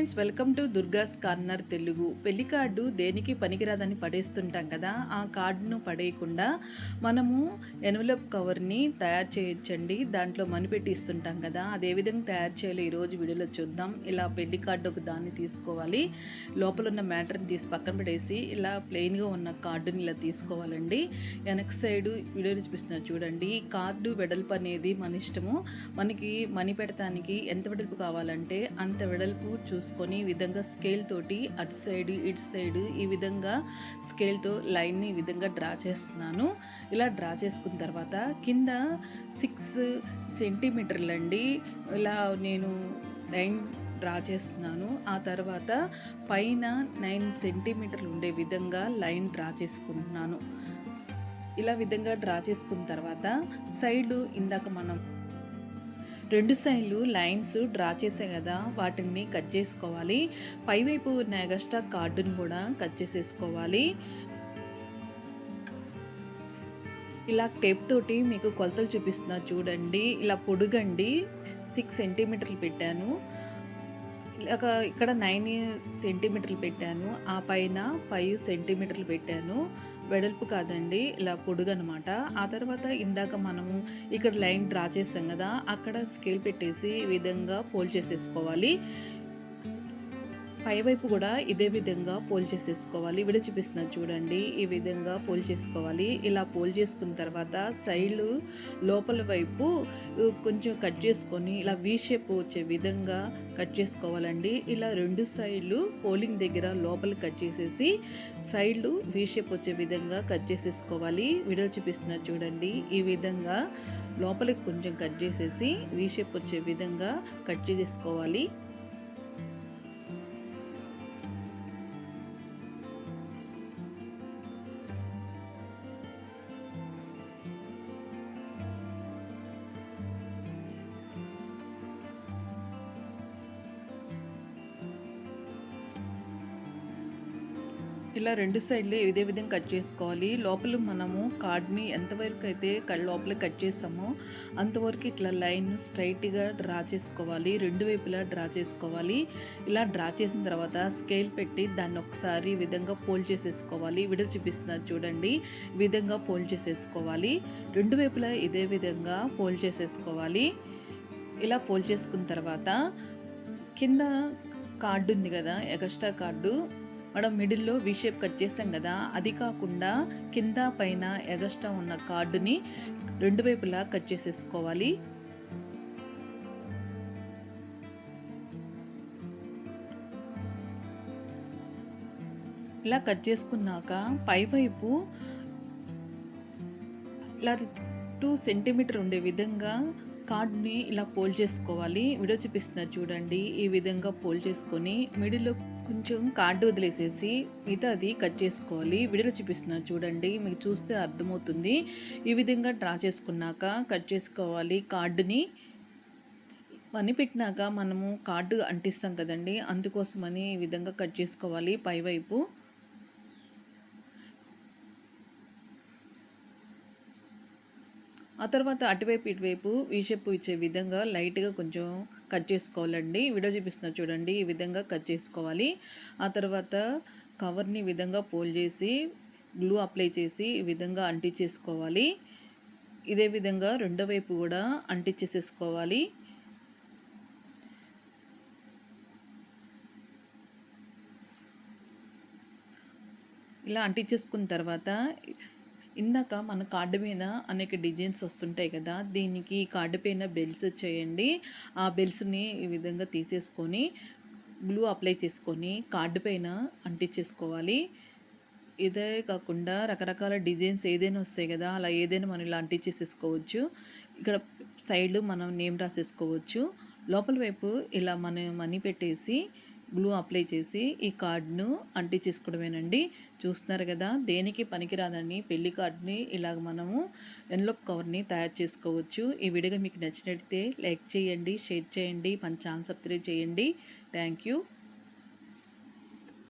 Friends, welcome to దుర్గాస్ corner Telugu. పెళ్లి card దేనికి పనికిరాదని పడేస్తుంటాం కదా, ఆ కార్డును పడేయకుండా మనము ఎన్వలప్ కవర్ని తయారు చేయొచ్చండి. దాంట్లో మనీ పెట్టి ఇస్తుంటాం కదా, అది ఏ విధంగా తయారు చేయాలో ఈరోజు వీడియోలో చూద్దాం. ఇలా పెళ్లి కార్డు ఒక దాన్ని తీసుకోవాలి, లోపల ఉన్న మ్యాటర్ని తీసి పక్కన పెట్టేసి ఇలా ప్లెయిన్గా ఉన్న కార్డుని ఇలా తీసుకోవాలండి. వెనక సైడు వీడియోలో చూపిస్తున్నా చూడండి. ఈ కార్డు వెడల్పు అనేది మన ఇష్టము. మనకి మనీ పెడతానికి ఎంత వెడల్పు కావాలంటే అంత వెడల్పు చూసుకొని ఈ విధంగా స్కేల్ తోటి అటు సైడ్ ఇటు సైడ్ ఈ విధంగా స్కేల్తో లైన్ని ఈ విధంగా డ్రా చేస్తున్నాను. ఇలా డ్రా చేసుకున్న తర్వాత కింద 6 సెంటీమీటర్లు అండి ఇలా నేను లైన్ డ్రా చేస్తున్నాను. ఆ తర్వాత పైన 9 సెంటీమీటర్లు ఉండే విధంగా లైన్ డ్రా చేసుకుంటున్నాను. ఇలా విధంగా డ్రా చేసుకున్న తర్వాత సైడ్లు ఇందాక మనం 2 సైడ్లు లైన్స్ డ్రా చేసే కదా, వాటిని కట్ చేసుకోవాలి. పైవైపు ఉన్న ఎగస్ట్రా కార్డుని కూడా కట్ చేసేసుకోవాలి. ఇలా టేప్ తోటి మీకు కొలతలు చూపిస్తున్నా చూడండి. ఇలా పొడుగండి 6 సెంటీమీటర్లు పెట్టాను. ఇక్కడ 9 సెంటీమీటర్లు పెట్టాను. ఆ పైన 5 సెంటీమీటర్లు పెట్టాను. వెడల్పు కాదండి, ఇలా పొడుగు అనమాట. ఆ తర్వాత ఇందాక మనము ఇక్కడ లైన్ డ్రా చేసాం కదా, అక్కడ స్కేల్ పెట్టేసి ఈ విధంగా ఫోల్డ్ చేసేసుకోవాలి. పైవైపు కూడా ఇదే విధంగా ఫోల్డ్ చేసేసుకోవాలి. వీడియో చూపిస్తున్నాను చూడండి. ఈ విధంగా ఫోల్డ్ చేసుకోవాలి. ఇలా ఫోల్డ్ చేసుకున్న తర్వాత సైడ్లు లోపల వైపు కొంచెం కట్ చేసుకొని ఇలా వీ షేప్ వచ్చే విధంగా కట్ చేసుకోవాలండి. ఇలా 2 సైడ్లు పోలింగ్ దగ్గర లోపల కట్ చేసేసి సైడ్లు వీ షేప్ వచ్చే విధంగా కట్ చేసేసుకోవాలి. వీడియో చూపిస్తున్నా చూడండి. ఈ విధంగా లోపలికి కొంచెం కట్ చేసేసి వీ షేప్ వచ్చే విధంగా కట్ చేసేసుకోవాలి. ఇలా 2 సైడ్లు ఇదే విధంగా కట్ చేసుకోవాలి. లోపల మనము కార్డ్ని ఎంతవరకు అయితే లోపల కట్ చేసామో అంతవరకు ఇట్లా లైన్ స్ట్రైట్గా డ్రా చేసుకోవాలి. 2 వైపులా డ్రా చేసుకోవాలి. ఇలా డ్రా చేసిన తర్వాత స్కేల్ పెట్టి దాన్ని ఒకసారి ఈ విధంగా ఫోల్డ్ చేసేసుకోవాలి. వీడియో చూపిస్తున్నారు చూడండి. ఈ విధంగా ఫోల్డ్ చేసేసుకోవాలి. 2 వైపులా ఇదే విధంగా ఫోల్డ్ చేసేసుకోవాలి. ఇలా ఫోల్డ్ చేసుకున్న తర్వాత కింద కార్డు ఉంది కదా, ఎగస్ట్రా కార్డు మనం మిడిల్లో వి షేప్ కట్ చేసాం కదా, అది కాకుండా కింద పైన ఎగస్ట్రా ఉన్న కార్డుని 2 వైపులా కట్ చేసేసుకోవాలి. ఇలా కట్ చేసుకున్నాక పైవైపు ఇలా 2 సెంటీమీటర్ ఉండే విధంగా కార్డ్ని ఇలా ఫోల్డ్ చేసుకోవాలి. వీడియో చూపిస్తున్నారు చూడండి. ఈ విధంగా ఫోల్డ్ చేసుకొని మిడిల్లో కొంచెం కార్డు వదిలేసేసి మిగతాది కట్ చేసుకోవాలి. వీడియోలో చూపిస్తున్నారు చూడండి, మీకు చూస్తే అర్థమవుతుంది. ఈ విధంగా డ్రా చేసుకున్నాక కట్ చేసుకోవాలి. కార్డుని పని పెట్టినాక మనము కార్డు అంటిస్తాం కదండి, అందుకోసమని ఈ విధంగా కట్ చేసుకోవాలి పైవైపు. ఆ తర్వాత అటువైపు ఇటువైపు వీ షేప్ ఇచ్చే విధంగా లైట్గా కొంచెం కట్ చేసుకోవాలండి. వీడియో చూపిస్తున్నా చూడండి. ఈ విధంగా కట్ చేసుకోవాలి. ఆ తర్వాత కవర్ని ఈ విధంగా ఫోల్డ్ చేసి గ్లూ అప్లై చేసి ఈ విధంగా అంటించేసుకోవాలి. ఇదే విధంగా రెండో వైపు కూడా అంటించేసేసుకోవాలి. ఇలా అంటించేసుకున్న తర్వాత ఇందాక మన కార్డు మీద అనేక డిజైన్స్ వస్తుంటాయి కదా, దీనికి కార్డు పైన బెల్స్ వచ్చేయండి. ఆ బెల్స్ని ఈ విధంగా తీసేసుకొని గ్లూ అప్లై చేసుకొని కార్డు పైన అంటించేసుకోవాలి. ఇదే కాకుండా రకరకాల డిజైన్స్ ఏదైనా వస్తాయి కదా, అలా ఏదైనా మనం ఇలా అంటించేసేసుకోవచ్చు. ఇక్కడ సైడ్ మనం నేమ్ రాసేసుకోవచ్చు. లోపల వైపు ఇలా మనం మనీ పెట్టేసి గ్లూ అప్లై చేసి ఈ కార్డును అంటించేసుకోవడమేనండి. చూస్తున్నారు కదా, దేనికి పనికిరాదని పెళ్లి కార్డుని ఇలాగ మనము ఎన్వలప్ కవర్ని తయారు చేసుకోవచ్చు. ఈ వీడియో మీకు నచ్చినట్లయితే లైక్ చేయండి, షేర్ చేయండి, మన ఛానల్ సబ్స్క్రైబ్ చేయండి. Thank you.